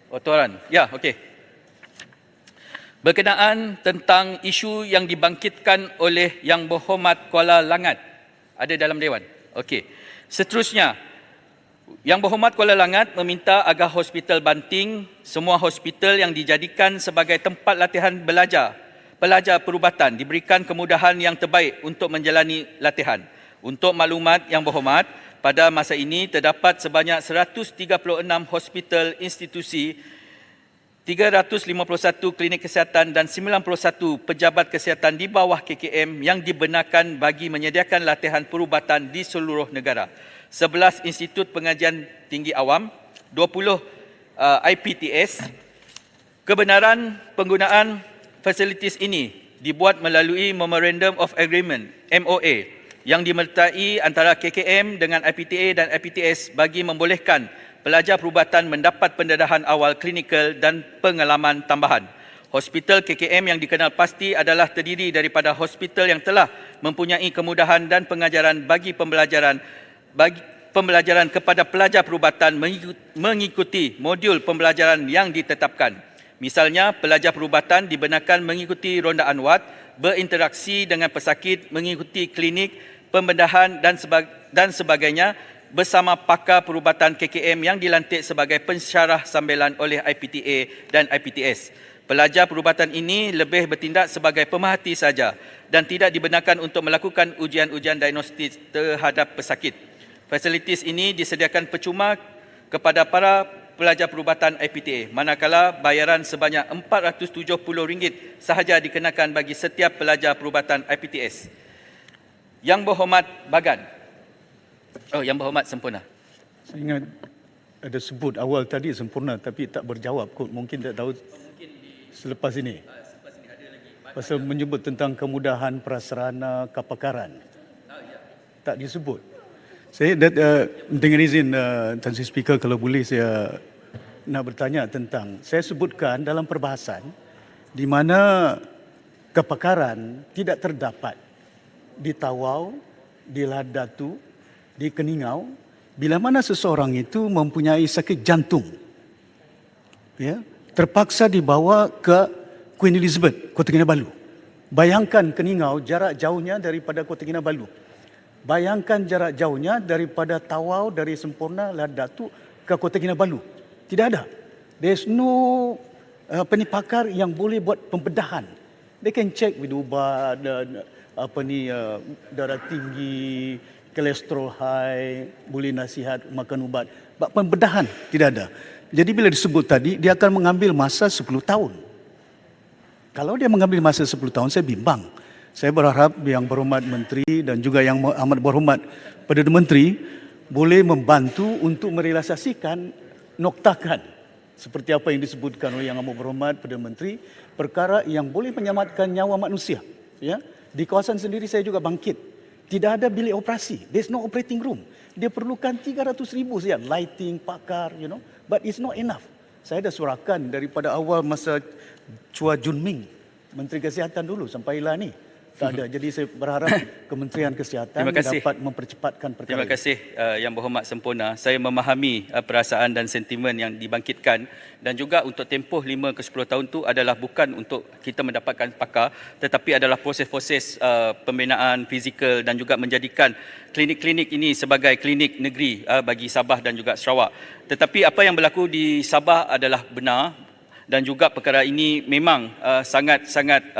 S2: Oh, Tuan. Ya, okey. Berkenaan tentang isu yang dibangkitkan oleh Yang Berhormat Kuala Langat ada dalam Dewan. Okey. Seterusnya, Yang Berhormat Kuala Langat meminta agar Hospital Banting, semua hospital yang dijadikan sebagai tempat latihan pelajar perubatan diberikan kemudahan yang terbaik untuk menjalani latihan. Untuk maklumat Yang Berhormat, pada masa ini terdapat sebanyak 136 hospital institusi, 351 klinik kesihatan dan 91 pejabat kesihatan di bawah KKM yang dibenarkan bagi menyediakan latihan perubatan di seluruh negara. 11 institut pengajian tinggi awam, 20 IPTS. Kebenaran penggunaan fasilitis ini dibuat melalui Memorandum of Agreement MOA yang dimertai antara KKM dengan IPTA dan IPTS bagi membolehkan pelajar perubatan mendapat pendedahan awal klinikal dan pengalaman tambahan. Hospital KKM yang dikenal pasti adalah terdiri daripada hospital yang telah mempunyai kemudahan dan pengajaran bagi pembelajaran kepada pelajar perubatan mengikuti modul pembelajaran yang ditetapkan. Misalnya, pelajar perubatan dibenarkan mengikuti rondaan wad, berinteraksi dengan pesakit, mengikuti klinik, pembedahan dan sebagainya bersama pakar perubatan KKM yang dilantik sebagai pensyarah sambilan oleh IPTA dan IPTS. Pelajar perubatan ini lebih bertindak sebagai pemerhati saja dan tidak dibenarkan untuk melakukan ujian-ujian diagnostik terhadap pesakit. Fasilitis ini disediakan percuma kepada para pelajar perubatan IPTA, manakala bayaran sebanyak RM470 sahaja dikenakan bagi setiap pelajar perubatan IPTS. Yang Berhormat Bagan. Oh, Yang Berhormat Sempurna.
S10: Saya ingat ada sebut awal tadi sempurna tapi tak berjawab kot. Mungkin tak tahu selepas ini. Pasal menyebut tentang kemudahan prasarana kepakaran. Tak disebut. Saya dengan izin Tan Sri Speaker, kalau boleh saya nak bertanya tentang, saya sebutkan dalam perbahasan di mana kepakaran tidak terdapat di Tawau, di Ladatu, di Keningau, bila mana seseorang itu mempunyai sakit jantung, ya, terpaksa dibawa ke Queen Elizabeth, Kota Kinabalu. Bayangkan Keningau jarak jauhnya daripada Kota Kinabalu. Bayangkan jarak jauhnya daripada Tawau, dari Sempurna, Ladatu ke Kota Kinabalu. Tidak ada. There's no pakar yang boleh buat pembedahan. They can check with ubat, darah tinggi, kolesterol high, boleh nasihat makan ubat. Pembedahan tidak ada. Jadi bila disebut tadi, dia akan mengambil masa 10 tahun. Kalau dia mengambil masa 10 tahun, saya bimbang. Saya berharap Yang Berhormat Menteri dan juga Yang Amat Berhormat Perdana Menteri boleh membantu untuk merealisasikan, noktakan seperti apa yang disebutkan oleh Yang Amat Berhormat Perdana Menteri, perkara yang boleh menyelamatkan nyawa manusia. Ya, di kawasan sendiri saya juga bangkit. Tidak ada bilik operasi. There's no operating room. Dia perlukan 300,000 saja lighting, pakar, but it's not enough. Saya dah suarakan daripada awal masa Chua Jun Ming, Menteri Kesihatan dulu sampai lah ni. Tak ada. Jadi saya berharap Kementerian Kesihatan dapat mempercepatkan perkara ini.
S2: Terima kasih Yang Berhormat Sempurna. Saya memahami perasaan dan sentimen yang dibangkitkan dan juga untuk tempoh 5 ke 10 tahun itu adalah bukan untuk kita mendapatkan pakar, tetapi adalah proses-proses pembinaan fizikal dan juga menjadikan klinik-klinik ini sebagai klinik negeri bagi Sabah dan juga Sarawak. Tetapi apa yang berlaku di Sabah adalah benar dan juga perkara ini memang sangat-sangat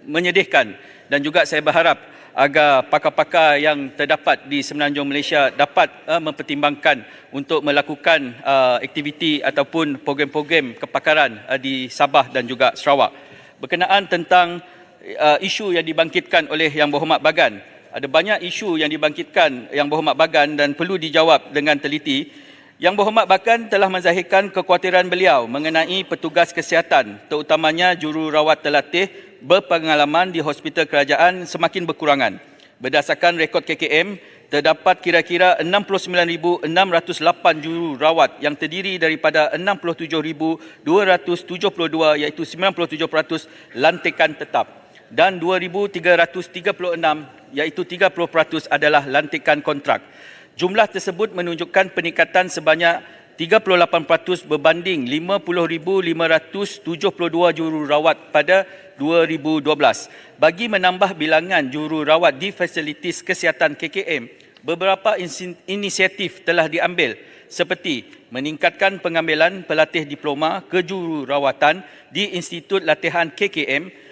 S2: menyedihkan dan juga saya berharap agar pakar-pakar yang terdapat di Semenanjung Malaysia dapat mempertimbangkan untuk melakukan aktiviti ataupun program-program kepakaran di Sabah dan juga Sarawak. Berkenaan tentang isu yang dibangkitkan oleh Yang Berhormat Bagan, ada banyak isu yang dibangkitkan Yang Berhormat Bagan dan perlu dijawab dengan teliti. Yang Berhormat Bagan telah menzahirkan kekhawatiran beliau mengenai petugas kesihatan, terutamanya jururawat terlatih berpengalaman di hospital kerajaan semakin berkurangan. Berdasarkan rekod KKM, terdapat kira-kira 69,608 jururawat yang terdiri daripada 67,272 iaitu 97% lantikan tetap dan 2,336 iaitu 30% adalah lantikan kontrak. Jumlah tersebut menunjukkan peningkatan sebanyak 38% berbanding 50,572 jururawat pada 2012. Bagi menambah bilangan jururawat di fasilitis kesihatan KKM, beberapa inisiatif telah diambil seperti meningkatkan pengambilan pelatih diploma kejururawatan di Institut Latihan KKM.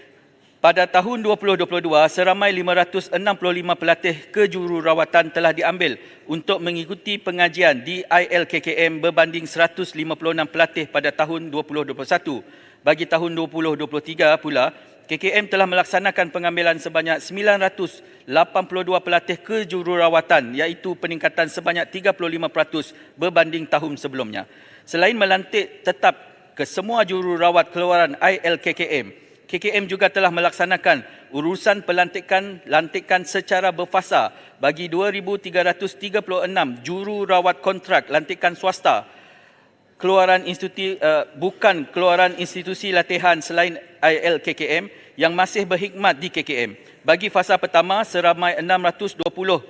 S2: Pada tahun 2022, seramai 565 pelatih kejururawatan telah diambil untuk mengikuti pengajian di ILKKM berbanding 156 pelatih pada tahun 2021. Bagi tahun 2023 pula, KKM telah melaksanakan pengambilan sebanyak 982 pelatih kejururawatan iaitu peningkatan sebanyak 35% berbanding tahun sebelumnya. Selain melantik tetap ke semua jururawat keluaran ILKKM, KKM juga telah melaksanakan urusan lantikan secara berfasa bagi 2,336 jururawat kontrak lantikan swasta bukan keluaran institusi latihan selain ILKKM yang masih berkhidmat di KKM. Bagi fasa pertama, seramai 620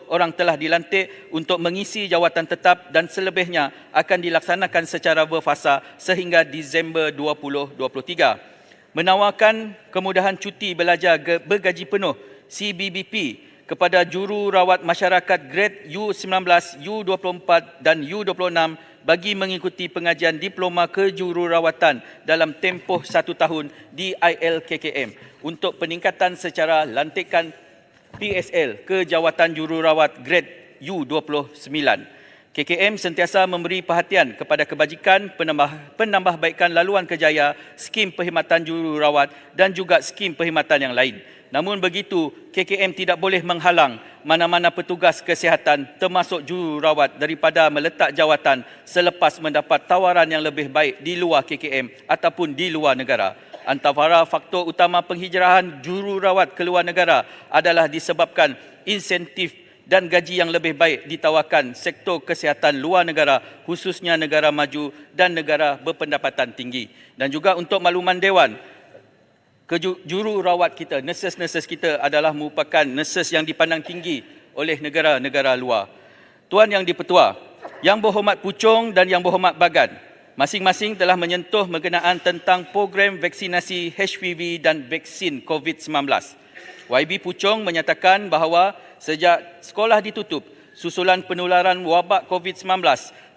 S2: orang telah dilantik untuk mengisi jawatan tetap dan selebihnya akan dilaksanakan secara berfasa sehingga Disember 2023. Menawarkan kemudahan cuti belajar bergaji penuh CBBP kepada jururawat masyarakat grade U19, U24 dan U26 bagi mengikuti pengajian diploma kejururawatan dalam tempoh 1 tahun di ILKKM untuk peningkatan secara lantikan PSL ke jawatan jururawat grade U29. KKM sentiasa memberi perhatian kepada kebajikan penambahbaikan laluan kerjaya, skim perkhidmatan jururawat dan juga skim perkhidmatan yang lain. Namun begitu, KKM tidak boleh menghalang mana-mana petugas kesihatan termasuk jururawat daripada meletak jawatan selepas mendapat tawaran yang lebih baik di luar KKM ataupun di luar negara. Antara faktor utama penghijrahan jururawat ke luar negara adalah disebabkan insentif dan gaji yang lebih baik ditawarkan sektor kesihatan luar negara, khususnya negara maju dan negara berpendapatan tinggi. Dan juga untuk makluman Dewan, jururawat kita, nurses-nurses kita adalah merupakan nurses yang dipandang tinggi oleh negara-negara luar. Tuan Yang di-Pertua, Yang Berhormat Puchong dan Yang Berhormat Bagan, masing-masing telah menyentuh berkenaan tentang program vaksinasi HPV dan vaksin COVID-19. YB Puchong menyatakan bahawa sejak sekolah ditutup, susulan penularan wabak COVID-19,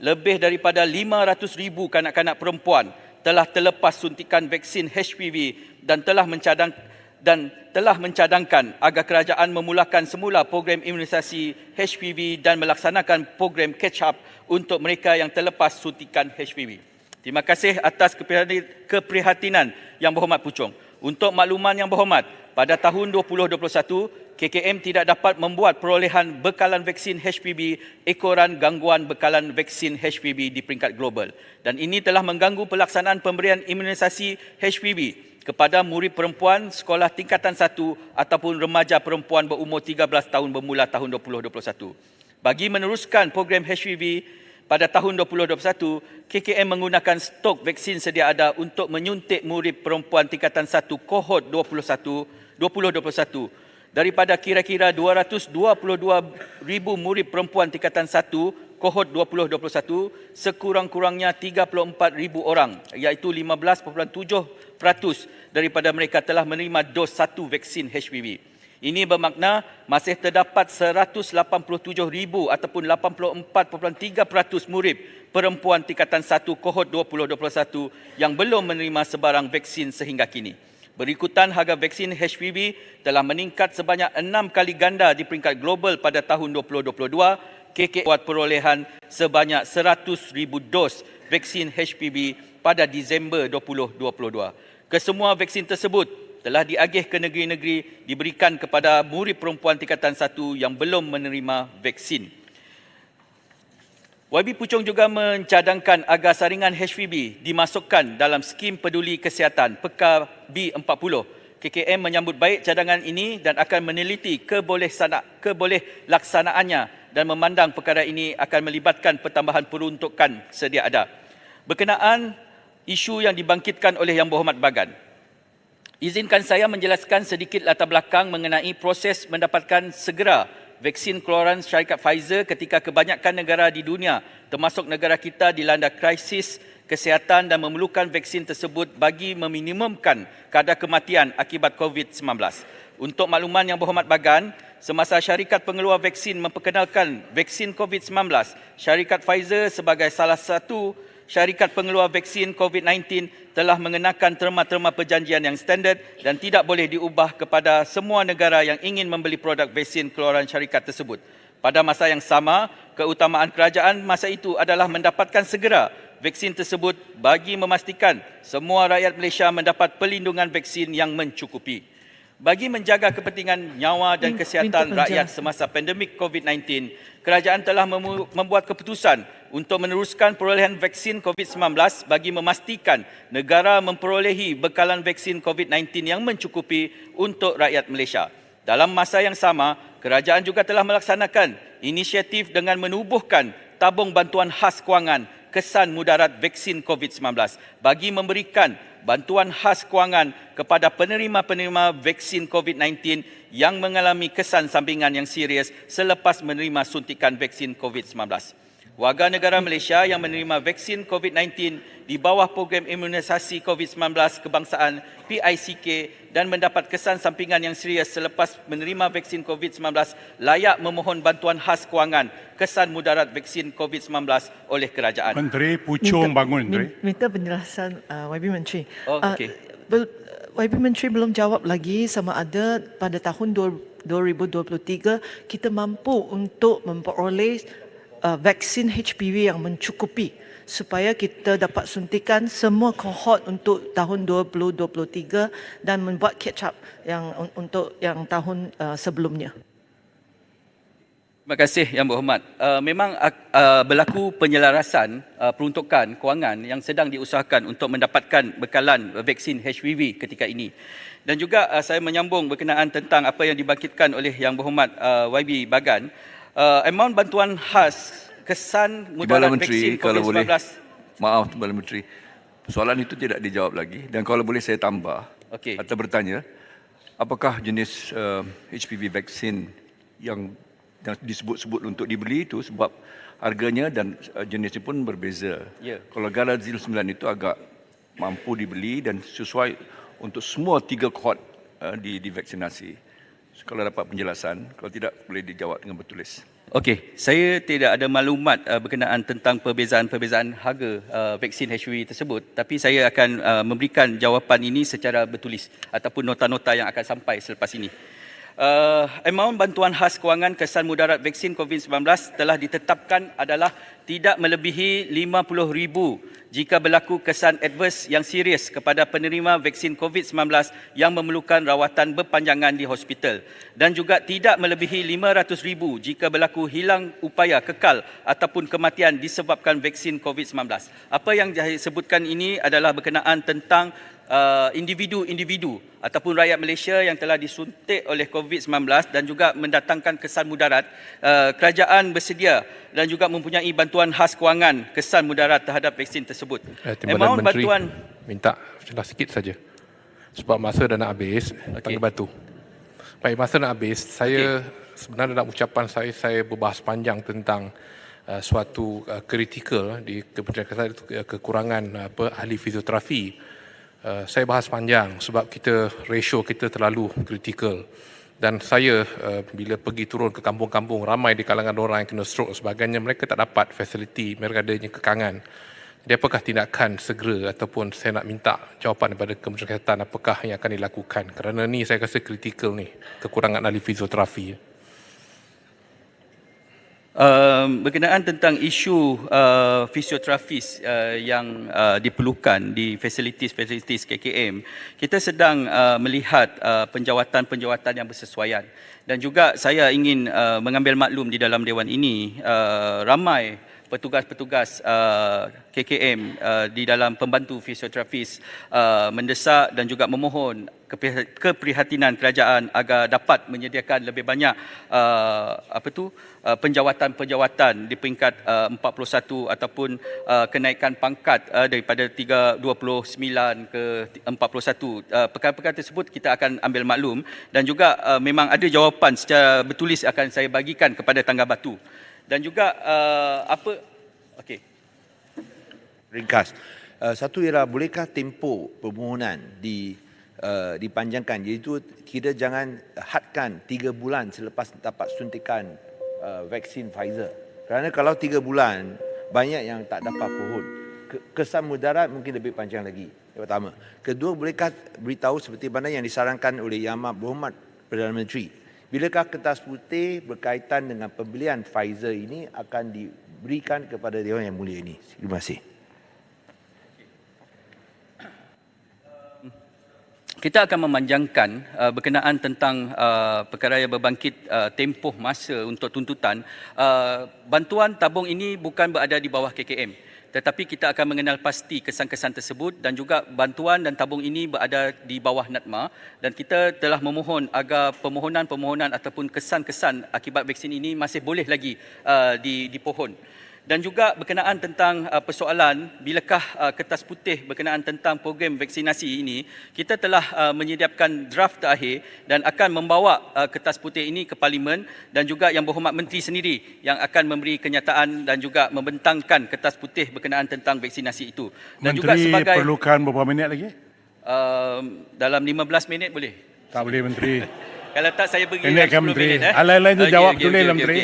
S2: lebih daripada 500,000 kanak-kanak perempuan telah terlepas suntikan vaksin HPV dan telah mencadangkan agar kerajaan memulakan semula program imunisasi HPV dan melaksanakan program catch-up untuk mereka yang terlepas suntikan HPV. Terima kasih atas keprihatinan Yang Berhormat Puchong. Untuk makluman Yang Berhormat, pada tahun 2021, KKM tidak dapat membuat perolehan bekalan vaksin HPV ekoran gangguan bekalan vaksin HPV di peringkat global. Dan ini telah mengganggu pelaksanaan pemberian imunisasi HPV kepada murid perempuan sekolah tingkatan 1 ataupun remaja perempuan berumur 13 tahun bermula tahun 2021. Bagi meneruskan program HPV pada tahun 2021, KKM menggunakan stok vaksin sedia ada untuk menyuntik murid perempuan tingkatan 1 kohort 2021 daripada kira-kira 222,000 murid perempuan tingkatan 1 kohort 2021, sekurang-kurangnya 34,000 orang iaitu 15.7% daripada mereka telah menerima dos 1 vaksin HPV. Ini bermakna masih terdapat 187,000 ataupun 84.3% murid perempuan tingkatan 1 kohort 2021 yang belum menerima sebarang vaksin sehingga kini. Berikutan, harga vaksin HPV telah meningkat sebanyak 6 kali ganda di peringkat global pada tahun 2022. KKM buat perolehan sebanyak 100,000 dos vaksin HPV pada Disember 2022. Kesemua vaksin tersebut telah diagih ke negeri-negeri diberikan kepada murid perempuan tingkatan 1 yang belum menerima vaksin. YB Puchong juga mencadangkan agar saringan HPV dimasukkan dalam skim peduli kesihatan PKB 40. KKM menyambut baik cadangan ini dan akan meneliti kebolehlaksanaannya dan memandang perkara ini akan melibatkan pertambahan peruntukan sedia ada. Berkenaan isu yang dibangkitkan oleh Yang Berhormat Bagan, izinkan saya menjelaskan sedikit latar belakang mengenai proses mendapatkan segera vaksin keluaran syarikat Pfizer ketika kebanyakan negara di dunia termasuk negara kita dilanda krisis kesihatan dan memerlukan vaksin tersebut bagi meminimumkan kadar kematian akibat COVID-19. Untuk makluman Yang Berhormat Bagan, semasa syarikat pengeluar vaksin memperkenalkan vaksin COVID-19, syarikat Pfizer sebagai salah satu syarikat pengeluar vaksin COVID-19 telah mengenakan terma-terma perjanjian yang standard dan tidak boleh diubah kepada semua negara yang ingin membeli produk vaksin keluaran syarikat tersebut. Pada masa yang sama, keutamaan kerajaan masa itu adalah mendapatkan segera vaksin tersebut bagi memastikan semua rakyat Malaysia mendapat perlindungan vaksin yang mencukupi. Bagi menjaga kepentingan nyawa dan kesihatan rakyat semasa pandemik COVID-19, kerajaan telah membuat keputusan untuk meneruskan perolehan vaksin COVID-19 bagi memastikan negara memperolehi bekalan vaksin COVID-19 yang mencukupi untuk rakyat Malaysia. Dalam masa yang sama, kerajaan juga telah melaksanakan inisiatif dengan menubuhkan tabung bantuan khas kewangan kesan mudarat vaksin COVID-19 bagi memberikan bantuan khas kewangan kepada penerima-penerima vaksin COVID-19 yang mengalami kesan sampingan yang serius selepas menerima suntikan vaksin COVID-19. Warga negara Malaysia yang menerima vaksin COVID-19 di bawah program imunisasi COVID-19 kebangsaan PICK dan mendapat kesan sampingan yang serius selepas menerima vaksin COVID-19 layak memohon bantuan khas kewangan kesan mudarat vaksin COVID-19 oleh kerajaan.
S9: Menteri Puchong bangun, Menteri.
S11: Minta penjelasan YB Menteri.
S2: Oh, okey.
S11: YB Menteri belum jawab lagi sama ada pada tahun 2023 kita mampu untuk memperoleh vaksin HPV yang mencukupi supaya kita dapat suntikan semua kohort untuk tahun 2023 dan membuat catch up yang untuk yang tahun sebelumnya.
S2: Terima kasih Yang Berhormat. Memang berlaku penyelarasan peruntukan kewangan yang sedang diusahakan untuk mendapatkan bekalan vaksin HPV ketika ini. Dan juga saya menyambung berkenaan tentang apa yang dibangkitkan oleh Yang Berhormat YB Bagan. Amount bantuan khas kesan mudarat vaksin COVID-19.
S12: Maaf Timbalan Menteri, soalan itu tidak dijawab lagi dan kalau boleh saya tambah atau bertanya, apakah jenis HPV vaksin yang disebut-sebut untuk dibeli itu sebab harganya dan jenisnya pun berbeza. Kalau Gardasil 9 itu agak mampu dibeli dan sesuai untuk semua 3 kohort divaksinasi. Kalau dapat penjelasan, kalau tidak boleh dijawab dengan bertulis.
S2: Okey, saya tidak ada maklumat berkenaan tentang perbezaan-perbezaan harga vaksin HPV tersebut, tapi saya akan memberikan jawapan ini secara bertulis ataupun nota-nota yang akan sampai selepas ini. Amount bantuan khas kewangan kesan mudarat vaksin COVID-19 telah ditetapkan adalah tidak melebihi RM50,000 jika berlaku kesan adverse yang serius kepada penerima vaksin COVID-19 yang memerlukan rawatan berpanjangan di hospital dan juga tidak melebihi RM500,000 jika berlaku hilang upaya kekal ataupun kematian disebabkan vaksin COVID-19. Apa yang saya sebutkan ini adalah berkenaan tentang individu-individu ataupun rakyat Malaysia yang telah disuntik oleh COVID-19 dan juga mendatangkan kesan mudarat. Kerajaan bersedia dan juga mempunyai bantuan khas kewangan kesan mudarat terhadap vaksin tersebut.
S13: Timbalan Menteri minta jelas sikit saja sebab masa dah nak habis. Tangga batu. Baik, masa nak habis, saya sebenarnya dalam ucapan saya berbahas panjang tentang suatu kritikal di Kementerian Kesihatan itu kekurangan ahli fizioterapi. Saya bahas panjang sebab ratio kita terlalu kritikal dan saya bila pergi turun ke kampung-kampung ramai di kalangan orang yang kena stroke dan sebagainya, mereka tak dapat fasiliti, mereka adanya kekangan. Jadi apakah tindakan segera ataupun saya nak minta jawapan daripada Kementerian Kesihatan apakah yang akan dilakukan kerana ni saya rasa kritikal ni kekurangan ahli fizioterapi.
S2: Berkenaan tentang isu fisioterapis yang diperlukan di fasilitis-fasilitis KKM, kita sedang melihat penjawatan-penjawatan yang bersesuaian dan juga saya ingin mengambil maklum di dalam dewan ini ramai petugas-petugas KKM di dalam pembantu fisioterapis mendesak dan juga memohon keprihatinan kerajaan agar dapat menyediakan lebih banyak penjawatan-penjawatan di peringkat 41 ataupun kenaikan pangkat daripada 29 ke 41. Perkara-perkara tersebut kita akan ambil maklum dan juga memang ada jawapan secara bertulis akan saya bagikan kepada Tangga Batu. Dan juga okey.
S14: Ringkas. Satu ialah bolehkah tempoh permohonan dipanjangkan, iaitu kita jangan hadkan 3 bulan selepas dapat suntikan vaksin Pfizer. Kerana kalau 3 bulan banyak yang tak dapat pohon. Kesan mudarat mungkin lebih panjang lagi. Yang pertama. Kedua, bolehkah beritahu seperti mana yang disarankan oleh Yang Amat Berhormat Perdana Menteri? Bilakah kertas putih berkaitan dengan pembelian Pfizer ini akan diberikan kepada Dewan Yang Mulia ini? Terima kasih.
S2: Kita akan memanjangkan berkenaan tentang perkara yang berbangkit tempoh masa untuk tuntutan. Bantuan tabung ini bukan berada di bawah KKM. Tetapi kita akan mengenal pasti kesan-kesan tersebut dan juga bantuan dan tabung ini berada di bawah NATMA dan kita telah memohon agar permohonan-permohonan ataupun kesan-kesan akibat vaksin ini masih boleh lagi dipohon. Dan juga berkenaan tentang persoalan bilakah kertas putih berkenaan tentang program vaksinasi ini, kita telah menyediakan draft terakhir dan akan membawa kertas putih ini ke Parlimen dan juga Yang Berhormat Menteri sendiri yang akan memberi kenyataan dan juga membentangkan kertas putih berkenaan tentang vaksinasi itu. Dan
S9: Menteri
S2: juga sebagai
S9: perlukan berapa minit lagi?
S2: dalam 15 minit boleh?
S9: Tak boleh Menteri.
S2: Kalau tak saya beri
S9: Ini akan
S2: 10
S9: Menteri.
S2: minit.
S9: Lain-lain tu jawab tulislah Menteri.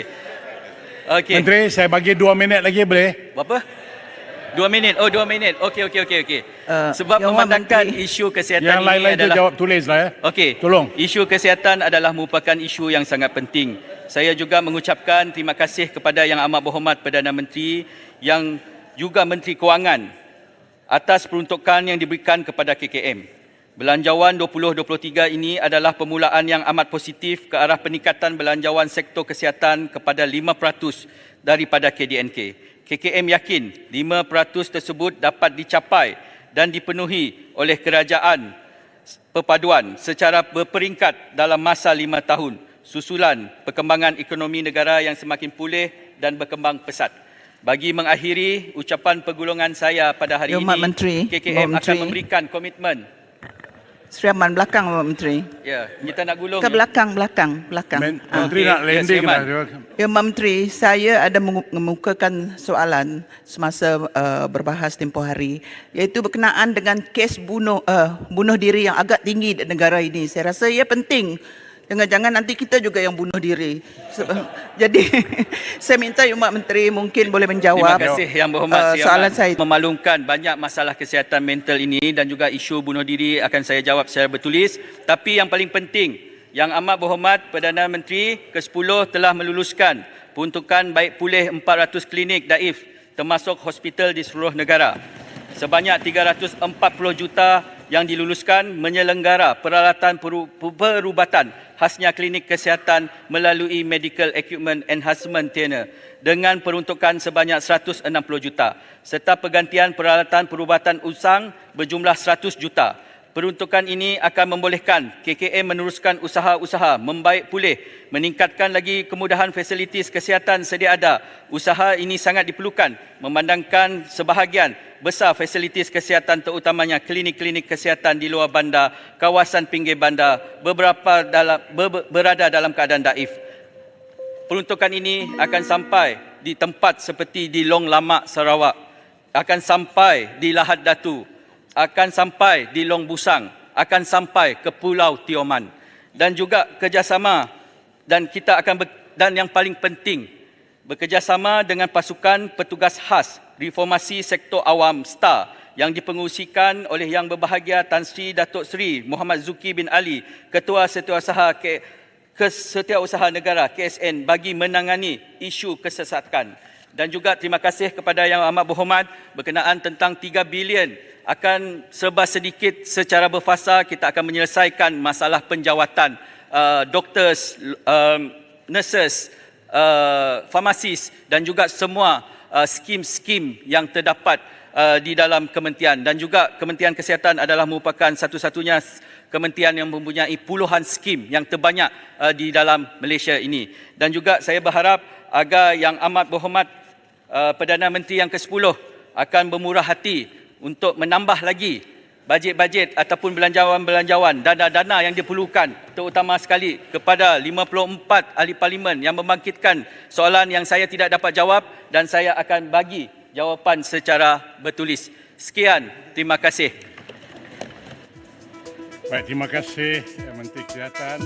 S2: Okey.
S9: Menteri, saya bagi 2 minit lagi boleh?
S2: Berapa? 2 minit. Oh, 2 minit. Okey. Sebab memandangkan isu kesihatan
S9: Yang lain-lain
S2: ini
S9: tu
S2: adalah
S9: jawab tulislah ya.
S2: Okey.
S9: Tolong.
S2: Isu kesihatan adalah merupakan isu yang sangat penting. Saya juga mengucapkan terima kasih kepada Yang Amat Berhormat Perdana Menteri yang juga Menteri Kewangan atas peruntukan yang diberikan kepada KKM. Belanjawan 2023 ini adalah permulaan yang amat positif ke arah peningkatan belanjawan sektor kesihatan kepada 5% daripada KDNK. KKM yakin 5% tersebut dapat dicapai dan dipenuhi oleh kerajaan perpaduan secara berperingkat dalam masa 5 tahun susulan perkembangan ekonomi negara yang semakin pulih dan berkembang pesat. Bagi mengakhiri ucapan pergulungan saya pada hari
S15: Yang Amat
S2: ini,
S15: Menteri,
S2: KKM akan
S15: Menteri.
S2: memberikan komitmen.
S15: Sri Aman belakang Pak Menteri.
S2: Ya, kita nak gulung.
S15: Ke belakang.
S9: Menteri nak landing dah.
S15: Ya Menteri, saya ada mengemukakan soalan semasa berbahas tempoh hari, iaitu berkenaan dengan kes bunuh diri yang agak tinggi di negara ini. Saya rasa ia penting. Jangan-jangan nanti kita juga yang bunuh diri. Jadi saya minta Yang Amat Menteri mungkin boleh menjawab.
S2: Terima kasih Yang Berhormat
S15: soalan saya.
S2: Memaklumkan banyak masalah kesihatan mental ini dan juga isu bunuh diri akan saya jawab secara bertulis. Tapi yang paling penting, Yang Amat Berhormat Perdana Menteri ke-10 telah meluluskan peruntukan baik pulih 400 klinik daif termasuk hospital di seluruh negara. Sebanyak 340 juta yang diluluskan menyelenggara peralatan perubatan khasnya klinik kesihatan melalui Medical Equipment Enhancement Tenure dengan peruntukan sebanyak 160 juta serta pergantian peralatan perubatan usang berjumlah 100 juta. Peruntukan ini akan membolehkan KKM meneruskan usaha-usaha membaik pulih, meningkatkan lagi kemudahan fasilitis kesihatan sedia ada. Usaha ini sangat diperlukan memandangkan sebahagian besar fasilitis kesihatan terutamanya klinik-klinik kesihatan di luar bandar, kawasan pinggir bandar berada dalam keadaan daif. Peruntukan ini akan sampai di tempat seperti di Long Lamak, Sarawak, akan sampai di Lahad Datu, akan sampai di Long Busang, akan sampai ke Pulau Tioman dan juga kerjasama dan kita akan dan yang paling penting bekerjasama dengan pasukan petugas khas reformasi sektor awam STAR yang dipengerusikan oleh Yang Berbahagia Tan Sri Datuk Seri Muhammad Zuki bin Ali, Ketua Setiausaha Negara KSN bagi menangani isu kesesatan. Dan juga terima kasih kepada Yang Amat Berhormat berkenaan tentang 3 bilion akan serba sedikit secara berfasa kita akan menyelesaikan masalah penjawatan doctors, nurses, farmasis dan juga semua skim-skim yang terdapat di dalam kementerian, dan juga Kementerian Kesihatan adalah merupakan satu-satunya kementerian yang mempunyai puluhan skim yang terbanyak di dalam Malaysia ini. Dan juga saya berharap agar Yang Amat Berhormat Perdana Menteri yang ke-10 akan bermurah hati untuk menambah lagi bajet-bajet ataupun belanjawan-belanjawan, dana-dana yang diperlukan, terutama sekali kepada 54 ahli parlimen yang membangkitkan soalan yang saya tidak dapat jawab, dan saya akan bagi jawapan secara bertulis. Sekian, terima kasih.
S9: Baik, terima kasih Menteri Kesihatan.